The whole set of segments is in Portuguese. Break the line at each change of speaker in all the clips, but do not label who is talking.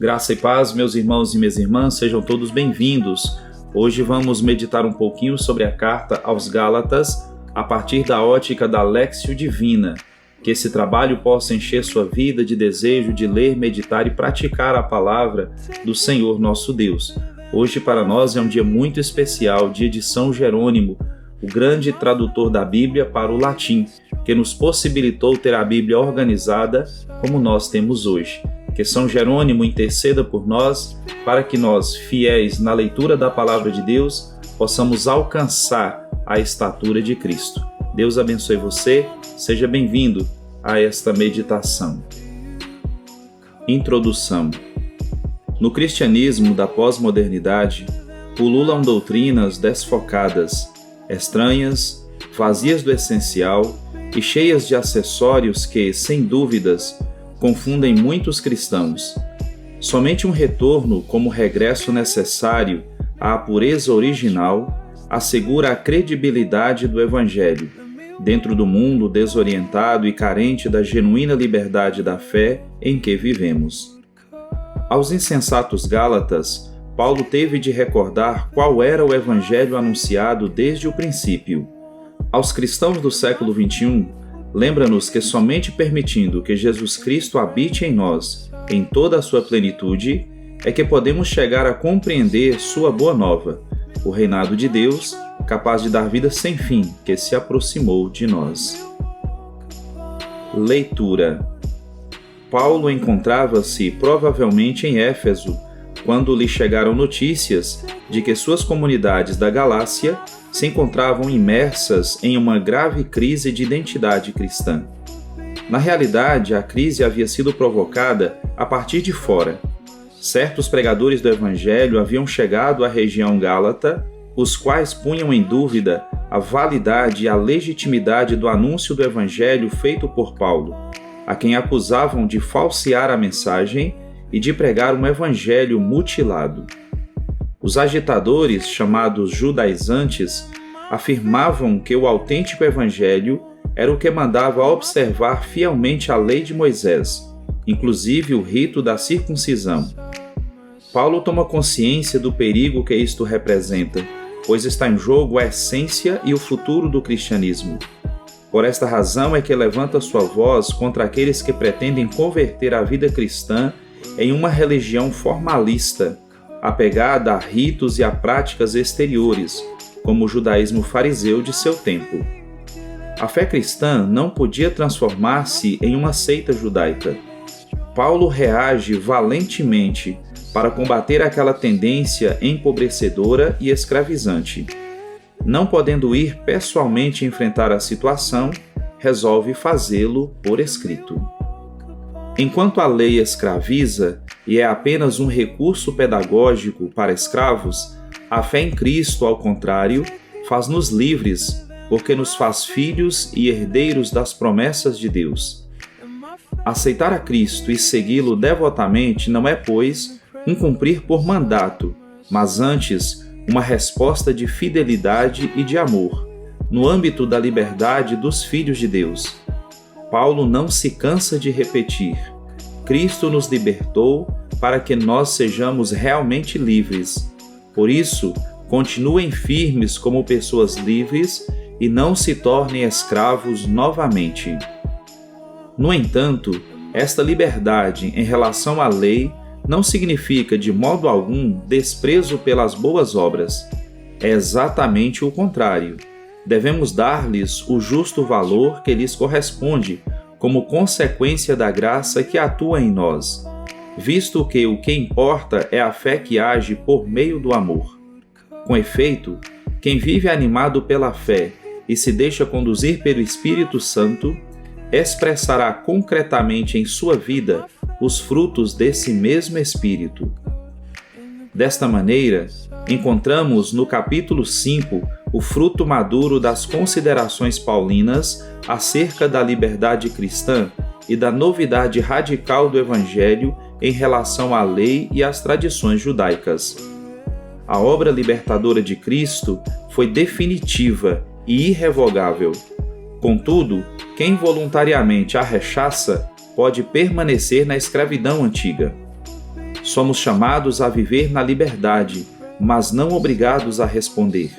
Graça e paz, meus irmãos e minhas irmãs, sejam todos bem-vindos. Hoje vamos meditar um pouquinho sobre a carta aos Gálatas a partir da ótica da Léxio Divina. Que esse trabalho possa encher sua vida de desejo de ler, meditar e praticar a palavra do Senhor nosso Deus. Hoje para nós é um dia muito especial, dia de São Jerônimo, o grande tradutor da Bíblia para o latim, que nos possibilitou ter a Bíblia organizada como nós temos hoje. Que São Jerônimo interceda por nós, para que nós, fiéis na leitura da Palavra de Deus, possamos alcançar a estatura de Cristo. Deus abençoe você, seja bem-vindo a esta meditação. Introdução. No cristianismo da pós-modernidade, pululam doutrinas desfocadas, estranhas, vazias do essencial e cheias de acessórios que, sem dúvidas, confundem muitos cristãos. Somente um retorno como regresso necessário à pureza original assegura a credibilidade do Evangelho, dentro do mundo desorientado e carente da genuína liberdade da fé em que vivemos. Aos insensatos Gálatas, Paulo teve de recordar qual era o Evangelho anunciado desde o princípio. Aos cristãos do século XXI, lembra-nos que somente permitindo que Jesus Cristo habite em nós, em toda a sua plenitude, é que podemos chegar a compreender sua boa nova, o reinado de Deus, capaz de dar vida sem fim, que se aproximou de nós. Leitura. Paulo encontrava-se provavelmente em Éfeso, quando lhe chegaram notícias de que suas comunidades da Galácia se encontravam imersas em uma grave crise de identidade cristã. Na realidade, a crise havia sido provocada a partir de fora. Certos pregadores do Evangelho haviam chegado à região gálata, os quais punham em dúvida a validade e a legitimidade do anúncio do Evangelho feito por Paulo, a quem acusavam de falsear a mensagem e de pregar um Evangelho mutilado. Os agitadores, chamados judaizantes, afirmavam que o autêntico Evangelho era o que mandava observar fielmente a lei de Moisés, inclusive o rito da circuncisão. Paulo toma consciência do perigo que isto representa, pois está em jogo a essência e o futuro do cristianismo. Por esta razão é que levanta sua voz contra aqueles que pretendem converter a vida cristã em uma religião formalista, apegada a ritos e a práticas exteriores, como o judaísmo fariseu de seu tempo. A fé cristã não podia transformar-se em uma seita judaica. Paulo reage valentemente para combater aquela tendência empobrecedora e escravizante. Não podendo ir pessoalmente enfrentar a situação, resolve fazê-lo por escrito. Enquanto a lei escraviza e é apenas um recurso pedagógico para escravos, a fé em Cristo, ao contrário, faz-nos livres, porque nos faz filhos e herdeiros das promessas de Deus. Aceitar a Cristo e segui-lo devotamente não é, pois, um cumprir por mandato, mas antes uma resposta de fidelidade e de amor, no âmbito da liberdade dos filhos de Deus. Paulo não se cansa de repetir: Cristo nos libertou para que nós sejamos realmente livres. Por isso, continuem firmes como pessoas livres e não se tornem escravos novamente. No entanto, esta liberdade em relação à lei não significa de modo algum desprezo pelas boas obras. É exatamente o contrário. Devemos dar-lhes o justo valor que lhes corresponde, como consequência da graça que atua em nós, visto que o que importa é a fé que age por meio do amor. Com efeito, quem vive animado pela fé e se deixa conduzir pelo Espírito Santo, expressará concretamente em sua vida os frutos desse mesmo Espírito. Desta maneira, encontramos no capítulo 5 o fruto maduro das considerações paulinas acerca da liberdade cristã e da novidade radical do Evangelho em relação à lei e às tradições judaicas. A obra libertadora de Cristo foi definitiva e irrevogável. Contudo, quem voluntariamente a rechaça pode permanecer na escravidão antiga. Somos chamados a viver na liberdade, mas não obrigados a responder.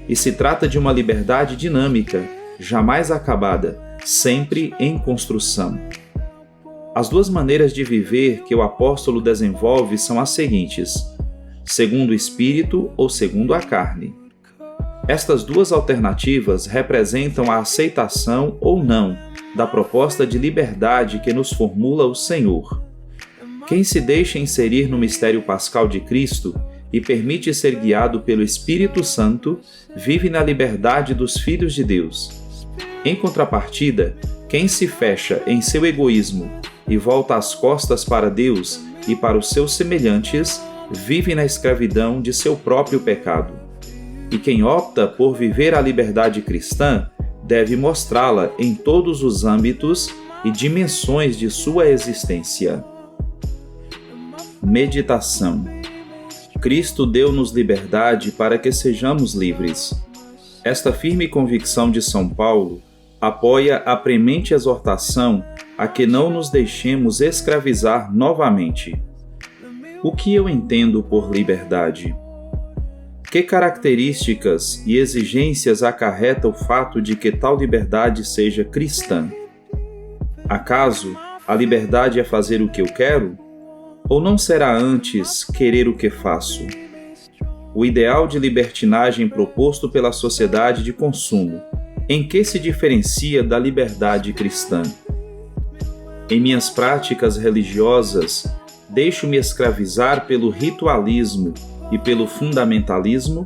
E se trata de uma liberdade dinâmica, jamais acabada, sempre em construção. As duas maneiras de viver que o apóstolo desenvolve são as seguintes: segundo o Espírito ou segundo a carne. Estas duas alternativas representam a aceitação ou não da proposta de liberdade que nos formula o Senhor. Quem se deixa inserir no mistério pascal de Cristo e permite ser guiado pelo Espírito Santo, vive na liberdade dos filhos de Deus. Em contrapartida, quem se fecha em seu egoísmo e volta as costas para Deus e para os seus semelhantes, vive na escravidão de seu próprio pecado. E quem opta por viver a liberdade cristã deve mostrá-la em todos os âmbitos e dimensões de sua existência. Meditação. Cristo deu-nos liberdade para que sejamos livres. Esta firme convicção de São Paulo apoia a premente exortação a que não nos deixemos escravizar novamente. O que eu entendo por liberdade? Que características e exigências acarreta o fato de que tal liberdade seja cristã? Acaso a liberdade é fazer o que eu quero? Ou não será antes querer o que faço? O ideal de libertinagem proposto pela sociedade de consumo, em que se diferencia da liberdade cristã? Em minhas práticas religiosas, deixo-me escravizar pelo ritualismo e pelo fundamentalismo?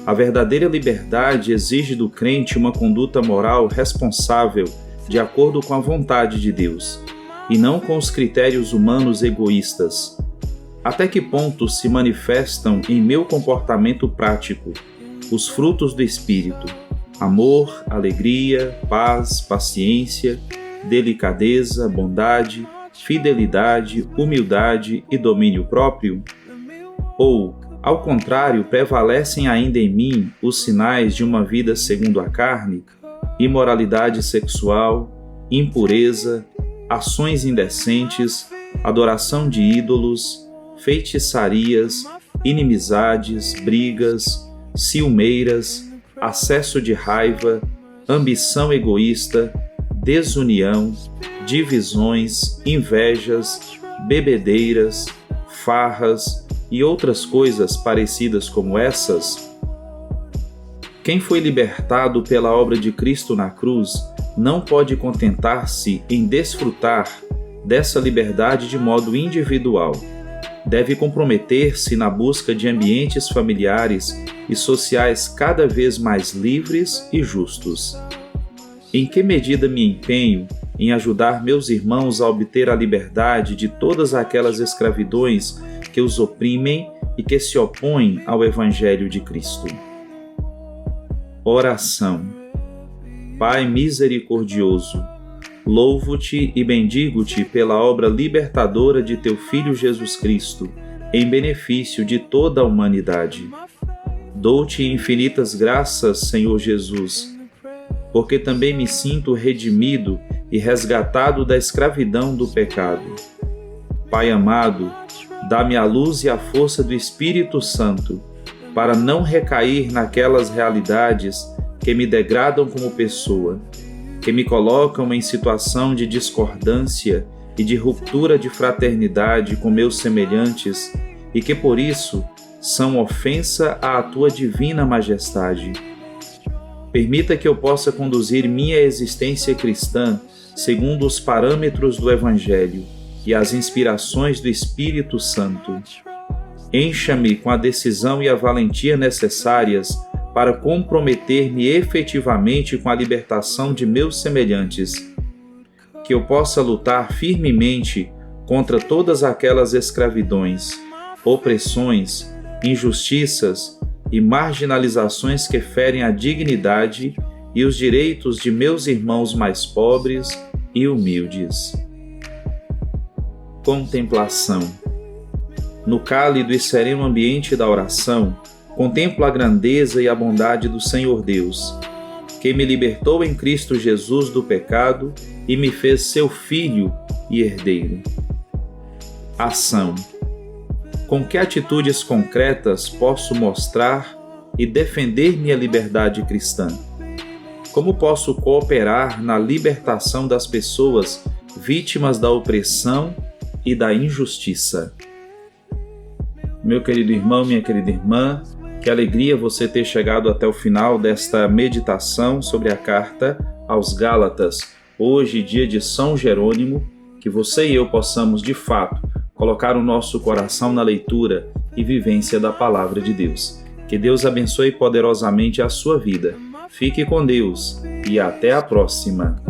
A verdadeira liberdade exige do crente uma conduta moral responsável de acordo com a vontade de Deus, e não com os critérios humanos egoístas. Até que ponto se manifestam em meu comportamento prático os frutos do Espírito: amor, alegria, paz, paciência, delicadeza, bondade, fidelidade, humildade e domínio próprio? Ou, ao contrário, prevalecem ainda em mim os sinais de uma vida segundo a carne, imoralidade sexual, impureza, ações indecentes, adoração de ídolos, feitiçarias, inimizades, brigas, ciumeiras, acesso de raiva, ambição egoísta, desunião, divisões, invejas, bebedeiras, farras e outras coisas parecidas como essas? Quem foi libertado pela obra de Cristo na cruz não pode contentar-se em desfrutar dessa liberdade de modo individual. Deve comprometer-se na busca de ambientes familiares e sociais cada vez mais livres e justos. Em que medida me empenho em ajudar meus irmãos a obter a liberdade de todas aquelas escravidões que os oprimem e que se opõem ao Evangelho de Cristo? Oração. Pai misericordioso, louvo-te e bendigo-te pela obra libertadora de teu Filho Jesus Cristo, em benefício de toda a humanidade. Dou-te infinitas graças, Senhor Jesus, porque também me sinto redimido e resgatado da escravidão do pecado. Pai amado, dá-me a luz e a força do Espírito Santo, para não recair naquelas realidades que me degradam como pessoa, que me colocam em situação de discordância e de ruptura de fraternidade com meus semelhantes e que, por isso, são ofensa à tua divina majestade. Permita que eu possa conduzir minha existência cristã segundo os parâmetros do Evangelho e as inspirações do Espírito Santo. Encha-me com a decisão e a valentia necessárias para comprometer-me efetivamente com a libertação de meus semelhantes, que eu possa lutar firmemente contra todas aquelas escravidões, opressões, injustiças e marginalizações que ferem a dignidade e os direitos de meus irmãos mais pobres e humildes. Contemplação. No cálido e sereno ambiente da oração, contemplo a grandeza e a bondade do Senhor Deus, que me libertou em Cristo Jesus do pecado e me fez seu filho e herdeiro. Ação. Com que atitudes concretas posso mostrar e defender minha liberdade cristã? Como posso cooperar na libertação das pessoas vítimas da opressão e da injustiça? Meu querido irmão, minha querida irmã, que alegria você ter chegado até o final desta meditação sobre a carta aos Gálatas. Hoje, dia de São Jerônimo, que você e eu possamos, de fato, colocar o nosso coração na leitura e vivência da Palavra de Deus. Que Deus abençoe poderosamente a sua vida. Fique com Deus e até a próxima.